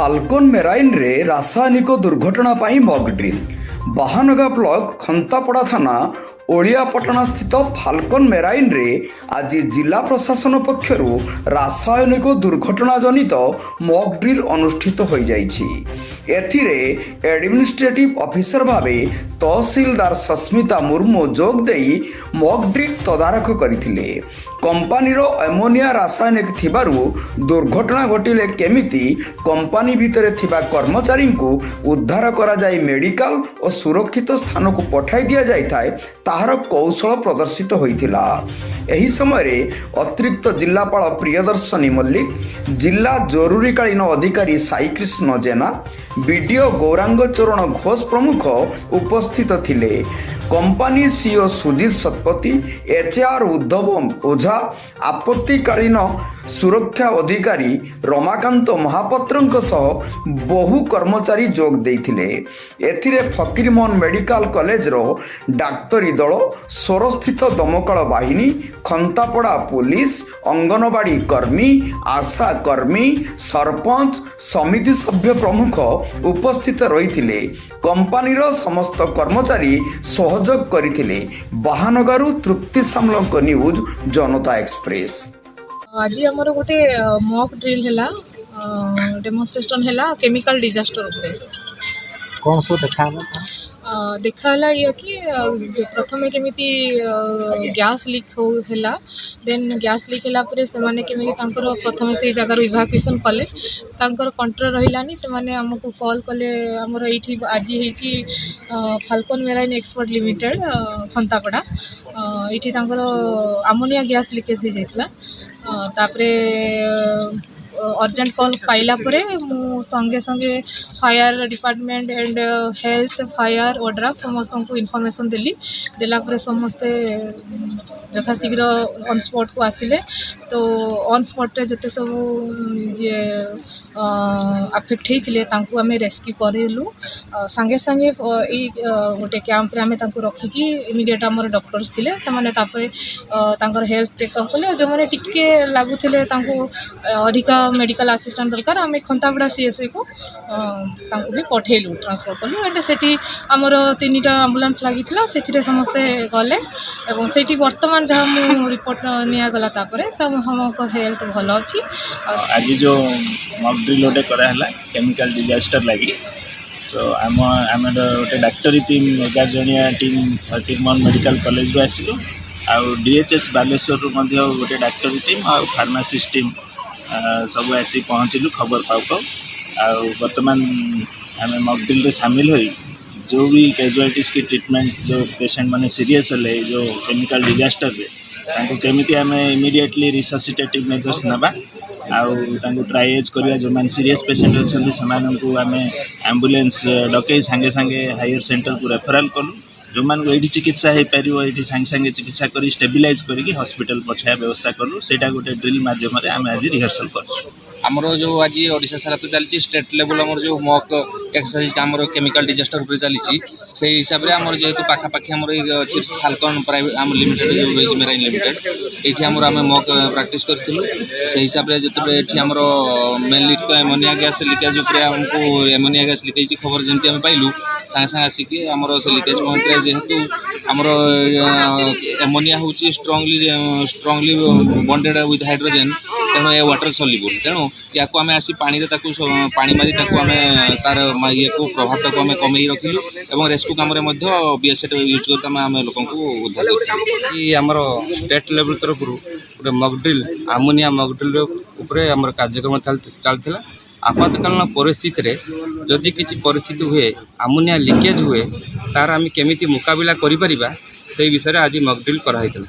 Falcon marine रे रासायनिक दुर्घटना पाई मॉक ड्रिल। बाहानगा ब्लॉक खंतापड़ा थाना ओलियापटना स्थित फाल्कन मेराइन रे आज जिला प्रशासन पक्षरु रासायनिक दुर्घटना जनित मॉक ड्रिल अनुष्ठित हो जाइछि। एथिरे एडमिनिस्ट्रेटिव ऑफिसर भावे तहसीलदार सस्मिता मुर्मू जोग देई मॉक ड्रिल तदारख करथिले। कंपानीर एमोनिया रासायनिक थिबारु दुर्घटना घटिले केमिति कंपानी भितरे थिबा कर्मचारी को उद्धार करा जाय मेडिकल और सुरक्षित स्थान को पठाई दिया जाय थाए ताहार कौशल प्रदर्शित होइथिला। एही समय अतिरिक्त जिलापाल प्रियदर्शनी मल्लिक, जिला जरूरीकालीन अधिकारी साईकृष्ण जेना, बीडीओ गौरांग चरण घोष प्रमुख उपस्थित थिले। Company CO Sujit Satapathy, HR Uddhav Ojha, आपत्तिकालीन सुरक्षा अधिकारी रमाकांत महापात्रଙ୍କ सह बहु कर्मचारी जोग देइथिले। एथिरे फकीरमोहन मेडिकल कॉलेज रो डाक्तरी दल, सोरस्थित दमकल बाहिनी, खंतापड़ा पुलिस, अंगनवाड़ी कर्मी, आशा कर्मी, सरपंच, समिति सभ्य प्रमुख उपस्थित रहिथिले। कंपानीर समस्त कर्मचारी सहयोग करथिले। बाहानगारू तृप्ति सामलक न्यूज जनता एक्सप्रेस। आज आमर गोटे मॉक ड्रिल है, डेमोन्स्ट्रेशन है केमिकल डिजास्टर उपरे। कौन सो देखाला ये कि प्रथम केमिति गैस लीक होला, देन गैस लीक होला परे से माने केमिति तांकर प्रथम से जगह इवाकुएशन कले, तांकर कंट्रोल रहिलानी। से माने हमको कॉल कले, हमर एठी आज हेची फाल्कन मेराइन एक्सपर्ट लिमिटेड खंतापड़ा, एठी तांकर अमोनिया गैस लीकेज हो जाइतला। तापरे अर्जेंट कॉल पाइला परे मु संगे संगे fire department and health fire ODRAF समस्त को इनफॉरमेशन देला परे समस्ते यथाशीघ्र ऑन स्पॉट को आसिले। तो ऑन स्पॉट रे जते सब जे अफेक्ट होते आम रेस्क्यू करूँ। सांगे सांगे ये गोटे कैंप रे आम रखिकी इमिडिएट आम डॉक्टर्स थे से हेल्थ चेकअप कले। जो मैंने टिके लगुले अधिका मेडिकल असिस्टेंट दरकार आम खंतापड़ा सीएसए को भी पठेलु, ट्रांसफर कलु। एंड से आमर 3टा आम्बुलांस लगी से समस्ते गले और से बर्तमान जहाँ मु रिपोर्ट निगला सब हम हेल्थ भल अच्छी। आज जो मॉक ड्रिल गोटे कराला केमिकल डिजास्टर लगी, तो आम गोटे डाक्तरी टीम 11 जणिया टीम फकीरमोहन मेडिकल कॉलेज रू आसिलु। आउ डीएचएच बालेश्वर गोटे डाक्तरी टीम और फार्मासिस्ट टीम सब आसी पहुँचलु खबर पाऊ पाऊ। आउ बर्तमान आम मॉक ड्रिल रे शामिल होई जो भी कैजुअलिटीज की ट्रीटमेंट, जो पेशेंट माने सीरियस है जो केमिकल डिजास्टर रे केमिति आम इमिडिएटली रिससिटेटिव मेजर्स नबा आउ ट्राएज करवा। जो मैंने सीरियस पेशेंट अच्छे से आम एम्बुलेंस डकई सांगे सांगे हायर सेंटर को रेफराल कलु। जो मान ये चिकित्सा हो पार ये सांगे सांगे चिकित्सा कर स्टेबिलाइज करके हॉस्पिटल पठाया व्यवस्था कलु। सेटा गोटे ड्रिल माध्यम आम आज रिहर्सल कर आमर जो आज ओडिशा सारा पे चली स्टेट लेवल आमर जो मॉक एक्सरसाइज आमर केमिकल डिजास्टर उपर चली से हिसाब से आमर जेहेतु पाखापाखि आमर अच्छी फाल्कन प्राइवेट आम लिमिटेड जो रही मेराइन लिमिटेड ये आमर आम मॉक प्राक्टिस करूँ। से हिसाब से जिते आमर मेनली तो एमोनिया गैस लिकेज उपर आमको एमोनिया गैस लिकेज खबर जमी आम पाइलु सागे सागे आसिकी आमर से लिकेज पॉइंट जेहेतु आमर एमोनिया हूँ स्ट्रंगली बॉन्डेड विथ हाइड्रोजेन, तेणु ये वाटर सल्युबल। तेणु या आम आसी पानी पानी मारी आम तार ये को प्रभाव टाक आम कमे रखिलु और रेस्क्यू कम बीएसएट यूज कर आम लोक उद्धार कर। आमर स्टेट लेवल तरफ गोटे mock drill ammonia mock drill उपरे आमर कार्यक्रम चलता। आपातकालीन परिस्थिति रे जदि किसी परिस्थिति हुए अमोनिया लीकेज हुए तार आम केमिति मुकाबला करिपरिबा से विषय आज मॉक ड्रिल कराइतला।